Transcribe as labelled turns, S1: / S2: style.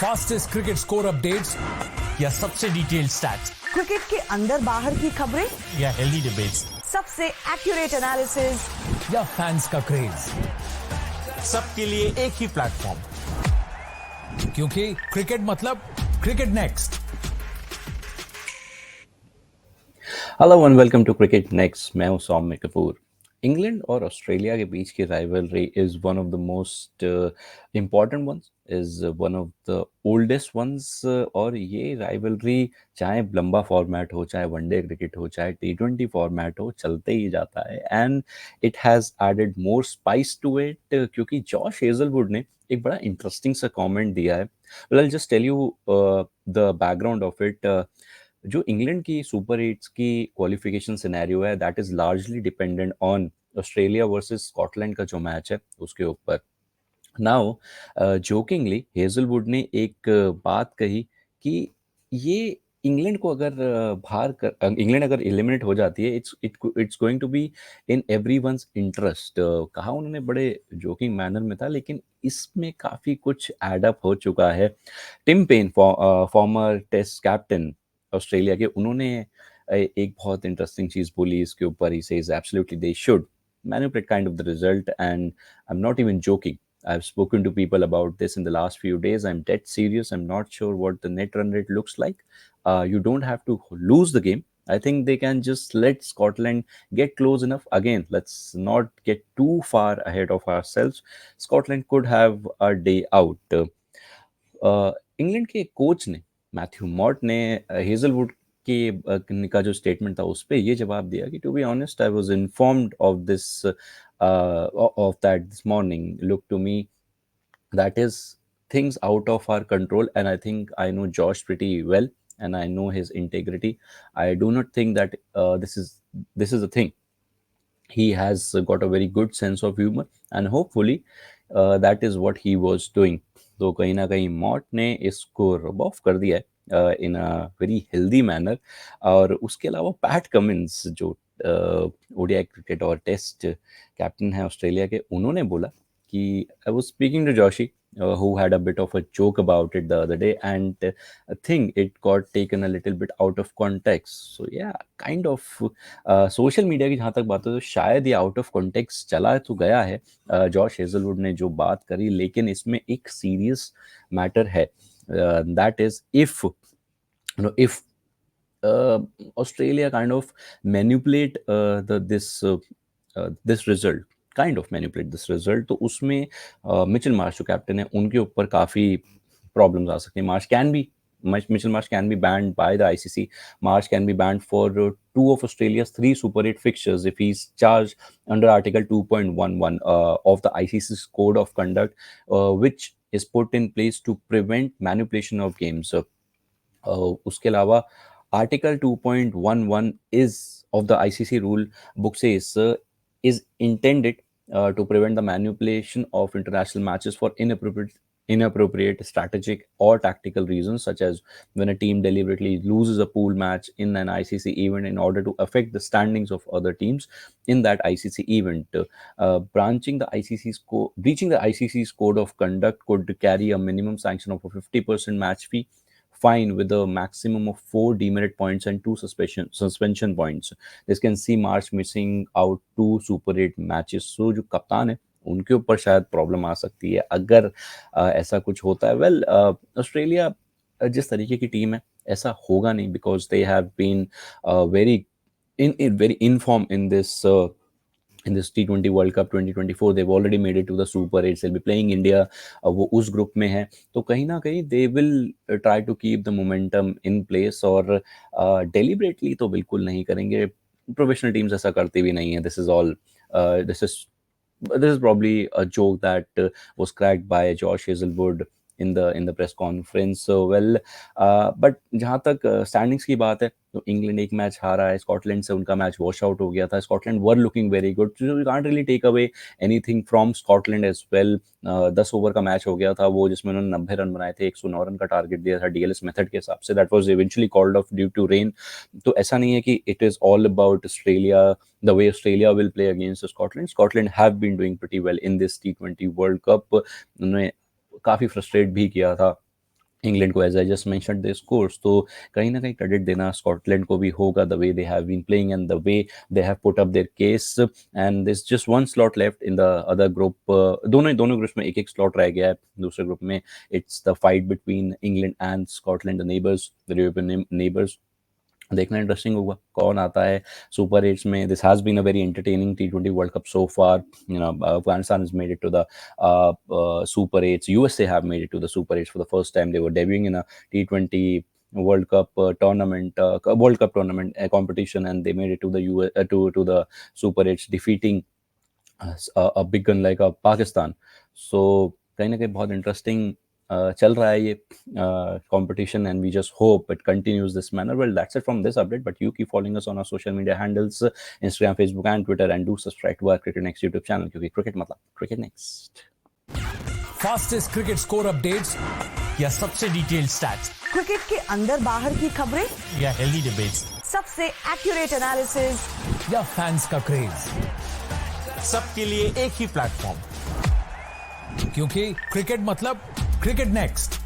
S1: Fastest cricket score updates या सबसे detailed stats
S2: cricket के अंदर बाहर की खबरें
S1: या हेल्दी डिबेट्स,
S2: सबसे एक्यूरेट एनालिसिस
S1: या फैंस का क्रेज, सबके लिए एक ही प्लेटफॉर्म, क्योंकि क्रिकेट मतलब cricket next.
S3: Hello and welcome to cricket next. मैं हूं सौम्य कपूर। इंग्लैंड और ऑस्ट्रेलिया के बीच की rivalry is one of the most important ones, is one of the oldest ones. और ये राइवलरी चाहे लंबा फॉर्मेट हो, चाहे वनडे क्रिकेट हो, चाहे T20 फॉर्मेट हो, चलते ही जाता है। And it has added more spice to it, क्योंकि जॉश हेजलवुड ने एक बड़ा इंटरेस्टिंग सा कमेंट दिया है। Well, I just tell you the background of it. जो इंग्लैंड की सुपर एट्स की क्वालिफिकेशन सिनेरियो है, that is largely dependent on Australia versus Scotland का जो मैच है उसके ऊपर। नाउ जोकिंगली हेजलवुड ने एक बात कही कि ये इंग्लैंड को अगर इंग्लैंड अगर एलिमिनेट हो जाती है, it's going to be in everyone's interest. कहा उन्होंने बड़े जोकिंग मैनर में था, लेकिन इसमें काफ़ी कुछ एडअप हो चुका है। Tim Paine, former Test captain Australia के, उन्होंने एक बहुत इंटरेस्टिंग चीज़ बोली इसके ऊपर। He says absolutely they should manipulate kind of the result, and I'm not even joking. I've spoken to people about this in the last few days. I'm dead serious. I'm not sure what the net run rate looks like. You don't have to lose the game. I think they can just let Scotland get close enough. Again, let's not get too far ahead of ourselves. Scotland could have a day out. England के coach ने, Matthew Mott ने, Hazlewood के का जो statement था उस पर ये जवाब दिया कि to be honest I was informed of that this morning. Look to me that is things out of our control, and I think I know Josh pretty well, and I know his integrity. I do not think that this is a thing. He has got a very good sense of humor, and hopefully that is what he was doing. तो कहीं ना कहीं मॉट ने इसको rub off कर दिया है in a very healthy manner. और उसके अलावा पैट कमिंस, जो ओडीआई क्रिकेट और टेस्ट कैप्टन है ऑस्ट्रेलिया के, उन्होंने बोला कि I was speaking to Joshie, who had a bit of a joke about it the other day, and I think it got taken a little bit out of context. So yeah, kind of social media की जहाँ तक बात है तो शायद ये out of context चला तो गया है जॉश हेजलवुड ने जो बात करी, लेकिन इसमें एक सीरियस मैटर है। That is if Australia kind of manipulate this result, तो उसमें मिचेल मार्श जो कैप्टन है उनके ऊपर काफ़ी प्रॉब्लम्स आ सकती हैं। Mitchell Marsh can be banned by the ICC. Marsh can be banned for 2 of Australia's 3 Super 8 fixtures if he's charged under Article 2.11 of the ICC's Code of Conduct, which is put in place to prevent manipulation of games. उसके अलावा Article 2.11 is of the ICC rule book says is intended to prevent the manipulation of international matches for inappropriate strategic or tactical reasons, such as when a team deliberately loses a pool match in an ICC event in order to affect the standings of other teams in that ICC event. Breaching the ICC's code of conduct could carry a minimum sanction of a 50% match fee, fine with a maximum of 4 demerit points and 2 suspension points. This can see March missing out 2 Super 8 matches. So जो कप्तान है उनके ऊपर शायद problem आ सकती है अगर ऐसा कुछ होता है। वेल, ऑस्ट्रेलिया जिस तरीके की टीम है ऐसा होगा नहीं, because they have been very in form in this T20 World Cup 2024. They've already made it to the Super 8. They'll be playing India. वो उस ग्रुप में है, तो कहीं ना कहीं they will try to keep the momentum in place, और deliberately तो बिल्कुल नहीं करेंगे। प्रोफेशनल टीम्स ऐसा करती भी नहीं है। This is probably a joke that was cracked by Josh Hazelwood in the press conference. So well, but जहाँ तक स्टैंडिंग्स की बात है तो इंग्लैंड एक मैच हारा है, स्कॉटलैंड से उनका मैच वॉश आउट हो गया था। Scotland were looking very good, you can't really take away anything from Scotland as well. 10 over का मैच हो गया था वो, जिसमें उन्होंने 90 रन बनाए थे, 109 रन का टारगेट दिया था डीएलएस मेथड के हिसाब से। That was eventually called off due to rain. तो ऐसा नहीं है कि it is all about Australia, the way Australia will play against Scotland. Scotland have been doing pretty well in this T20 World Cup. उन्होंने काफ़ी frustrate भी किया था इंग्लैंड को, as I just mentioned the scores, तो कहीं ना कहीं क्रेडिट देना स्कॉटलैंड को भी होगा, the way they have been playing and the way they have put up their case. And this just one slot left in the other group. दोनों groups में एक एक स्लॉट रह गया है। दूसरे ग्रुप में it's the fight between England and Scotland, the neighbours, the European neighbours. देखना इंटरेस्टिंग होगा कौन आता है सुपर एट्स में। This has been a very entertaining T20 world cup so far. Afghanistan has made it to the super eights. USA have made it to the super eights for the first time. They were debuting in a T20 World Cup tournament competition, and they made it to the to the super eights, defeating a big gun like Pakistan. So कहीं ना कहीं बहुत interesting चल रहा है ये competition, and we just hope it continues this manner. Well, that's it from this update, but you keep following us on our social media handles, Instagram, Facebook and Twitter, and do subscribe to our Cricket Next YouTube channel, क्योंकि cricket मतलब cricket next.
S1: Fastest cricket score updates या सबसे detailed stats
S2: cricket के अंदर बाहर की खबरें
S1: या हेल्दी डिबेट्स
S2: सबसे एक्यूरेट एनालिसिस
S1: या फैंस का क्रेज, सबके लिए एक ही प्लेटफॉर्म, क्योंकि क्रिकेट मतलब क्रिकेट नेक्स्ट।